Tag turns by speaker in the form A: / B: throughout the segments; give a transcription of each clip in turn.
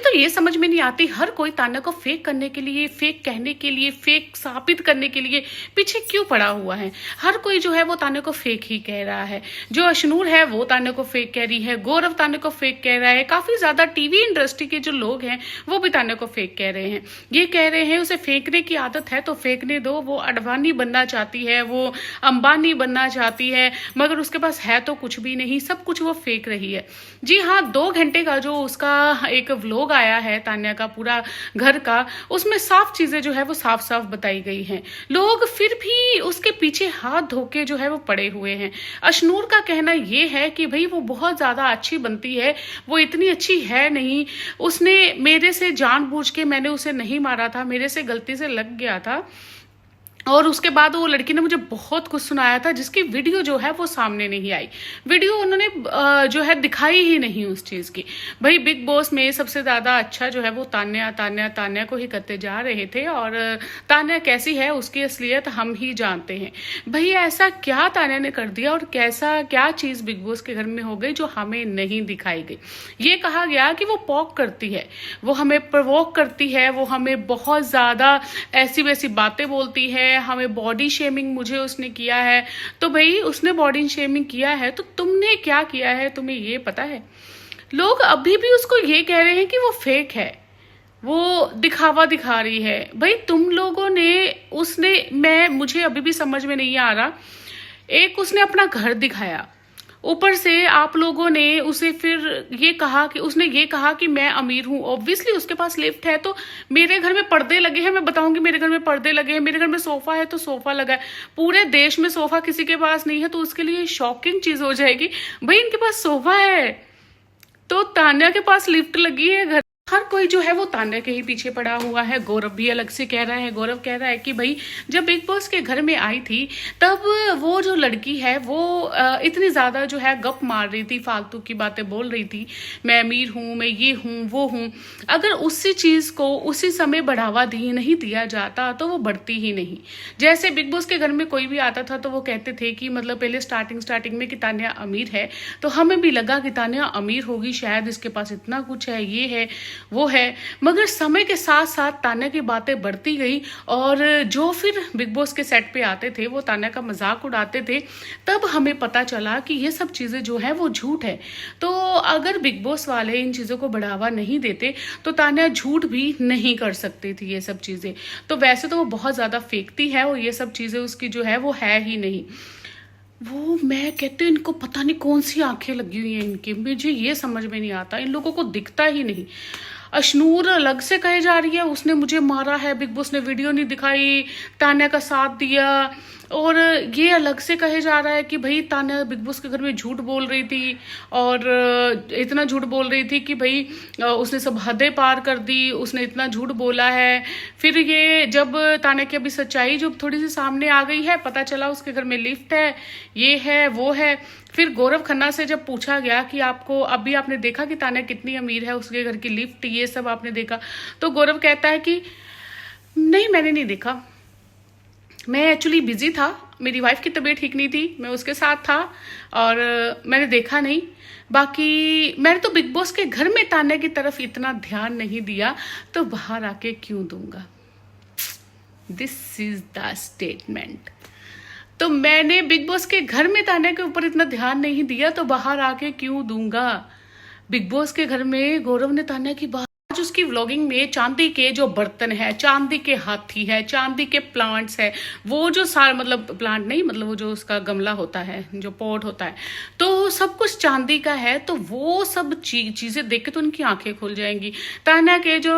A: तो ये समझ में नहीं आती, हर कोई तान्या को फेक करने के लिए, फेक कहने के लिए, फेक साबित करने के लिए पीछे क्यों पड़ा हुआ है। हर कोई जो है वो तान्या को फेक ही कह रहा है। जो अशनूर है वो तान्या को फेक कह रही है, गौरव तान्या को फेक कह रहा है, काफी ज्यादा टीवी इंडस्ट्री के जो लोग हैं वो भी तान्या को फेक कह रहे हैं। ये कह रहे हैं उसे फेंकने की आदत है तो फेंकने दो, वो अडवाणी बनना चाहती है, वो अंबानी बनना चाहती है, मगर उसके पास है तो कुछ भी नहीं, सब कुछ वो फेंक रही है। जी हाँ, 2 घंटे का जो उसका एक व्लॉग आया है तान्या का पूरा घर का, उसमें साफ चीजें जो है वो साफ साफ बताई गई हैं। लोग फिर भी उसके पीछे हाथ धोके जो है वो पड़े हुए हैं। अशनूर का कहना ये है कि भाई वो बहुत ज्यादा अच्छी बनती है, वो इतनी अच्छी है नहीं, उसने मेरे से जानबूझ के, मैंने उसे नहीं मारा था, मेरे से गलती से लग गया था। और उसके बाद वो लड़की ने मुझे बहुत कुछ सुनाया था जिसकी वीडियो जो है वो सामने नहीं आई। वीडियो उन्होंने जो है दिखाई ही नहीं उस चीज की। भाई बिग बॉस में सबसे ज्यादा अच्छा जो है वो तान्या तान्या तान्या को ही करते जा रहे थे, और तान्या कैसी है उसकी असलियत हम ही जानते हैं। भाई ऐसा क्या तान्या ने कर दिया और कैसा क्या चीज बिग बॉस के घर में हो गई जो हमें नहीं दिखाई गई। ये कहा गया कि वो पॉक करती है, वो हमें प्रवोक करती है, वो हमें बहुत ज्यादा ऐसी वैसी बातें बोलती है, हमें बॉडी शेमिंग मुझे उसने किया है। तो भाई उसने बॉडी शेमिंग किया है तो तुमने क्या किया है, तुम्हें ये पता है? लोग अभी भी उसको ये कह रहे हैं कि वो फेक है, वो दिखावा दिखा रही है। भाई तुम लोगों ने, मुझे अभी भी समझ में नहीं आ रहा, एक उसने अपना घर दिखाया, ऊपर से आप लोगों ने उसे फिर ये कहा कि उसने ये कहा कि मैं अमीर हूं। ऑब्वियसली उसके पास लिफ्ट है, तो मेरे घर में पर्दे लगे हैं, मैं बताऊंगी मेरे घर में पर्दे लगे हैं, मेरे घर में सोफा है तो सोफा लगा है। पूरे देश में सोफा किसी के पास नहीं है तो उसके लिए शॉकिंग चीज हो जाएगी। भाई इनके पास सोफा है तो तान्या के पास लिफ्ट लगी है घर। हर कोई जो है वो तान्या के ही पीछे पड़ा हुआ है। गौरव भी अलग से कह रहा है, गौरव कह रहा है कि भाई जब बिग बॉस के घर में आई थी तब वो जो लड़की है वो इतनी ज्यादा जो है गप मार रही थी, फालतू की बातें बोल रही थी, मैं अमीर हूं, मैं ये हूं वो हूं। अगर उसी चीज को उसी समय बढ़ावा नहीं दिया जाता तो वो बढ़ती ही नहीं। जैसे बिग बॉस के घर में कोई भी आता था तो वो कहते थे कि मतलब पहले स्टार्टिंग में कि तान्या अमीर है, तो हमें भी लगा कि तान्या अमीर होगी, शायद इसके पास इतना कुछ है, ये है वो है। मगर समय के साथ साथ तान्या की बातें बढ़ती गई, और जो फिर बिग बॉस के सेट पे आते थे वो तान्या का मजाक उड़ाते थे, तब हमें पता चला कि ये सब चीजें जो है वो झूठ है। तो अगर बिग बॉस वाले इन चीजों को बढ़ावा नहीं देते तो तान्या झूठ भी नहीं कर सकती थी ये सब चीजें। तो वैसे तो वो बहुत ज्यादा फेंकती है और ये सब चीजें उसकी जो है वो है ही नहीं। वो मैं कहती हूँ इनको पता नहीं कौन सी आंखें लगी हुई हैं इनकी, मुझे ये समझ में नहीं आता, इन लोगों को दिखता ही नहीं। अशनूर अलग से कहे जा रही है उसने मुझे मारा है, बिग बॉस ने वीडियो नहीं दिखाई, तान्या का साथ दिया। और ये अलग से कहे जा रहा है कि भाई तान्या बिग बॉस के घर में झूठ बोल रही थी, और इतना झूठ बोल रही थी कि भाई उसने सब हदें पार कर दी, उसने इतना झूठ बोला है। फिर ये जब तान्या की अभी सच्चाई जो थोड़ी सी सामने आ गई है, पता चला उसके घर में लिफ्ट है, ये है वो है। फिर गौरव खन्ना से जब पूछा गया कि आपको अभी आपने देखा कि तान्या कितनी अमीर है, उसके घर की लिफ्ट ये सब आपने देखा, तो गौरव कहता है कि नहीं मैंने नहीं देखा, मैं एक्चुअली बिजी था, मेरी वाइफ की तबीयत ठीक नहीं थी, मैं उसके साथ था और मैंने देखा नहीं। बाकी मैंने तो बिग बॉस के घर में तान्या की तरफ इतना ध्यान नहीं दिया, तो बाहर आके क्यों दूंगा। This is the statement. तो मैंने बिग बॉस के घर में तान्या के ऊपर इतना ध्यान नहीं दिया तो बाहर आके क्यों दूंगा। बिग बॉस के घर में गौरव ने तान्या की बात, आज उसकी व्लॉगिंग में चांदी के जो बर्तन है, चांदी के हाथी है, चांदी के प्लांट्स है, वो जो सारा मतलब प्लांट नहीं मतलब वो जो उसका गमला होता है, जो पॉट होता है, तो सब कुछ चांदी का है। तो वो सब चीजें देख के तो उनकी आंखें खुल जाएंगी। तान्या के जो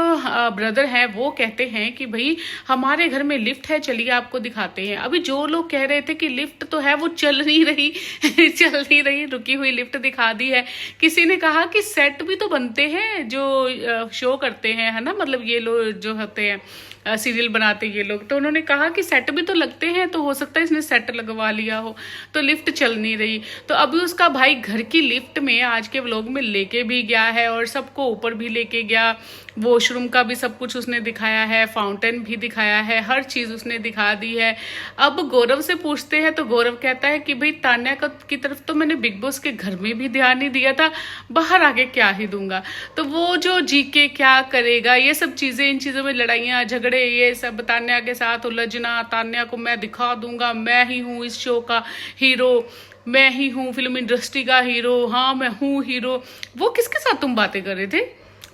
A: ब्रदर है वो कहते हैं कि भाई हमारे घर में लिफ्ट है, चलिए आपको दिखाते हैं। अभी जो लोग कह रहे थे कि लिफ्ट तो है वो चल नहीं रही चल नहीं रही, रुकी हुई लिफ्ट दिखा दी है। किसी ने कहा कि सेट भी तो बनते हैं जो शो करते हैं, है ना, मतलब ये लोग जो होते हैं सीरियल बनाते ये लोग। तो उन्होंने कहा कि सेट भी तो लगते हैं, तो हो सकता है इसने सेट लगवा लिया हो, तो लिफ्ट चल नहीं रही। तो अभी उसका भाई घर की लिफ्ट में आज के व्लॉग में लेके भी गया है और सबको ऊपर भी लेके गया, वॉशरूम का भी सब कुछ उसने दिखाया है, फाउंटेन भी दिखाया है, हर चीज उसने दिखा दी है। अब गौरव से पूछते हैं तो गौरव कहता है कि भाई तान्या की तरफ तो मैंने बिग बॉस के घर में भी ध्यान नहीं दिया था, बाहर आके क्या ही दूंगा। तो वो जो जीके क्या करेगा, ये सब चीजें, इन चीजों में लड़ाइयाँ झगड़े, ये सब तान्या के साथ उलझना, तान्या को मैं दिखा दूंगा, मैं ही हूँ इस शो का हीरो, मैं ही हूँ फिल्म इंडस्ट्री का हीरो, हाँ मैं हूँ हीरो। वो किसके साथ तुम बातें कर रहे थे?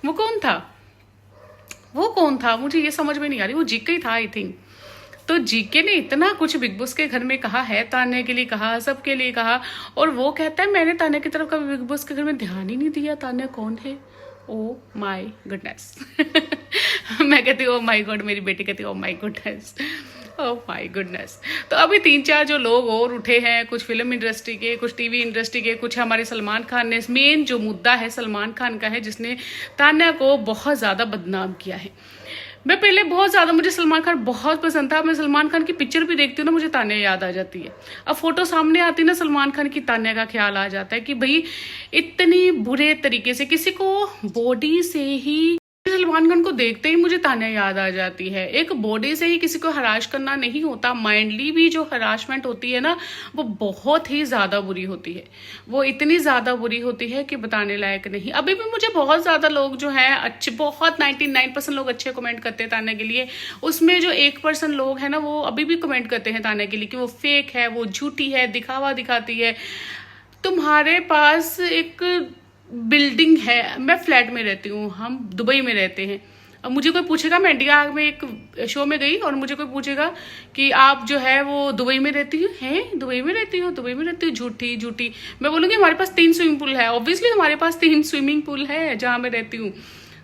A: वो कौन था? वो कौन था? मुझे ये समझ में नहीं आ रही। वो जीके ही था आई थिंक। तो जीके ने इतना कुछ बिग बॉस के घर में कहा है, तान्या के लिए कहा, सबके लिए कहा, और वो कहता है मैंने तान्या की तरफ कभी बिग बॉस के घर में ध्यान ही नहीं दिया। तान्या कौन है? Oh my goodness. मैं कहती हूँ ओ माय गॉड, मेरी बेटी कहती है oh my goodness, oh my goodness. तो अभी 3-4 जो लोग और उठे हैं, कुछ फिल्म इंडस्ट्री के, कुछ टीवी इंडस्ट्री के, कुछ हमारे सलमान खान ने। मेन जो मुद्दा है सलमान खान का है, जिसने तान्या को बहुत ज्यादा बदनाम किया है। मैं पहले बहुत ज्यादा, मुझे सलमान खान बहुत पसंद था। मैं सलमान खान की पिक्चर भी देखती हूँ ना, मुझे तान्या याद आ जाती है। अब फोटो सामने आती ना सलमान खान की, तान्या का ख्याल आ जाता है कि भाई इतनी बुरे तरीके से किसी को बॉडी से ही, सलमान खान को देखते ही मुझे तान्या याद आ जाती है। एक बॉडी से ही किसी को हराश करना नहीं होता, माइंडली भी जो हरासमेंट होती है ना, वो बहुत ही ज्यादा बुरी होती है। वो इतनी ज्यादा बुरी होती है कि बताने लायक नहीं। अभी भी मुझे बहुत ज्यादा लोग जो है अच्छे, बहुत 99% लोग अच्छे कमेंट करते हैं तान्या के लिए। उसमें जो 1% लोग है ना, वो अभी भी कमेंट करते हैं तान्या के लिए कि वो फेक है, वो झूठी है, दिखावा दिखाती है। तुम्हारे पास एक बिल्डिंग है, मैं फ्लैट में रहती हूँ, हम दुबई में रहते हैं। अब मुझे कोई पूछेगा, मैं इंडिया में एक शो में गई और मुझे कोई पूछेगा कि आप जो है वो दुबई में रहती हो, हैं दुबई में रहती हो, दुबई में रहती हो, झूठी झूठी। मैं बोलूँगी हमारे पास 3 स्विमिंग पूल है। ऑब्वियसली हमारे पास 3 स्विमिंग पूल है जहाँ मैं रहती हूँ।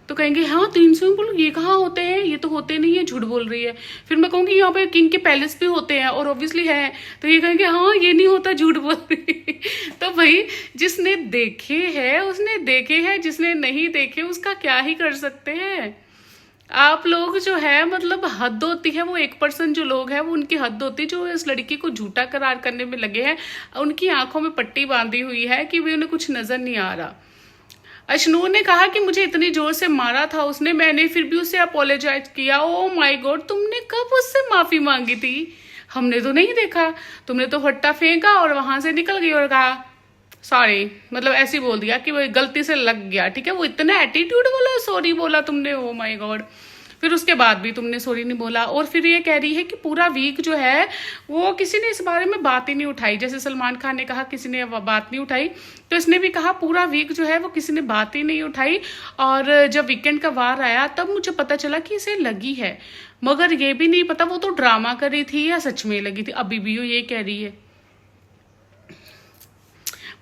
A: तो कहेंगे हाँ 3 स्विमिंग पूल, ये कहाँ होते हैं, ये तो होते नहीं है, झूठ बोल रही है। फिर मैं कहूँगी यहाँ पे किंग के पैलेस भी होते हैं, और ऑब्वियसली है। तो ये कहेंगे हाँ ये नहीं होता, झूठ बोल रही। तो भाई जिसने देखे है उसने देखे हैं, जिसने नहीं देखे उसका क्या ही कर सकते हैं। आप लोग जो है, मतलब हद होती है। वो 1% जो लोग हैं वो, उनकी हद होती है, जो इस लड़की को झूठा करार करने में लगे हैं। उनकी आंखों में पट्टी बांधी हुई है कि भाई उन्हें कुछ नजर नहीं आ रहा। अशनूर ने कहा कि मुझे इतनी जोर से मारा था उसने, मैंने फिर भी उसे अपोलोजाइज किया। ओ माय गॉड, तुमने कब उससे माफी मांगी थी? हमने तो नहीं देखा। तुमने तो फट्टा फेंका और वहां से निकल गई और कहा सॉरी, मतलब ऐसे बोल दिया कि वो गलती से लग गया, ठीक है। वो इतना एटीट्यूड वाला सॉरी बोला तुमने, ओ माय गॉड। फिर उसके बाद भी तुमने सॉरी नहीं बोला। और फिर ये कह रही है कि पूरा वीक जो है वो किसी ने इस बारे में बात ही नहीं उठाई। जैसे सलमान खान ने कहा किसी ने बात नहीं उठाई, तो इसने भी कहा पूरा वीक जो है वो किसी ने बात ही नहीं उठाई। और जब वीकेंड का वार आया तब मुझे पता चला कि इसे लगी है, मगर ये भी नहीं पता वो तो ड्रामा कर रही थी या सच में लगी थी। अभी भी वो ये कह रही है।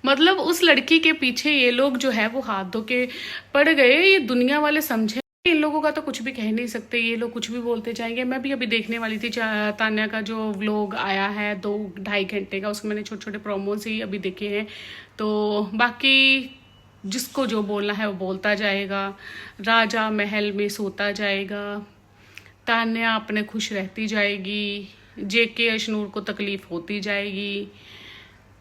A: मतलब उस लड़की के पीछे ये लोग जो है वो हाथ धो के पड़ गए। ये दुनिया वाले समझे, इन लोगों का तो कुछ भी कह नहीं सकते, ये लोग कुछ भी बोलते जाएंगे। मैं भी अभी देखने वाली थी तान्या का जो व्लॉग आया है 2-2.5 घंटे का, उसमें मैंने छोटे छोटे प्रोमोस ही अभी देखे हैं। तो बाकी जिसको जो बोलना है वो बोलता जाएगा, राजा महल में सोता जाएगा, तान्या अपने खुश रहती जाएगी, जेके अशनूर को तकलीफ होती जाएगी।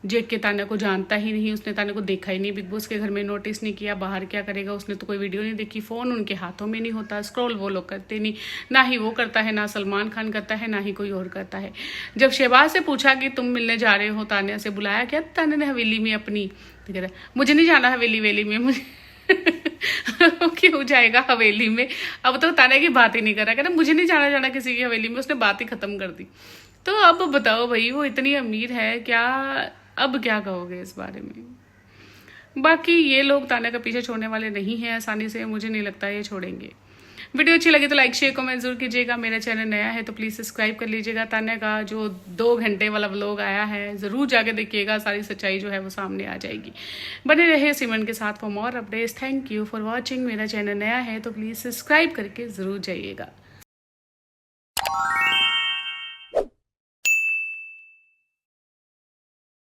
A: जेके तान्या को जानता ही नहीं, उसने तान्या को देखा ही नहीं, बिग बॉस के घर में नोटिस नहीं किया, बाहर क्या करेगा, उसने तो कोई वीडियो नहीं देखी, फोन उनके हाथों में नहीं होता, स्क्रॉल वो लोग करते नहीं, ना ही वो करता है, ना सलमान खान करता है, ना ही कोई और करता है। जब शहबाज से पूछा कि तुम मिलने जा रहे हो, तान्या से बुलाया क्या तान्या ने हवेली में अपनी, तो कहता मुझे नहीं जाना हवेली वेली में, मुझे क्यों जाएगा हवेली में। अब तो तान्या की बात ही नहीं कर रहा, कहता मुझे नहीं जाना किसी की हवेली में, उसने बात ही खत्म कर दी। तो अब बताओ भाई, वो इतनी अमीर है क्या, अब क्या कहोगे इस बारे में। बाकी ये लोग तान्या का पीछे छोड़ने वाले नहीं हैं आसानी से, मुझे नहीं लगता ये छोड़ेंगे। वीडियो अच्छी लगी तो लाइक शेयर कमेंट जरूर कीजिएगा। मेरा चैनल नया है तो प्लीज़ सब्सक्राइब कर लीजिएगा। तान्या का जो 2 घंटे वाला व्लॉग आया है ज़रूर जाके देखिएगा, सारी सच्चाई जो है वो सामने आ जाएगी। बने रहे सिमरन के साथ for more updates. Thank you for watching. मेरा चैनल नया है तो प्लीज़ सब्सक्राइब करके ज़रूर जाइएगा।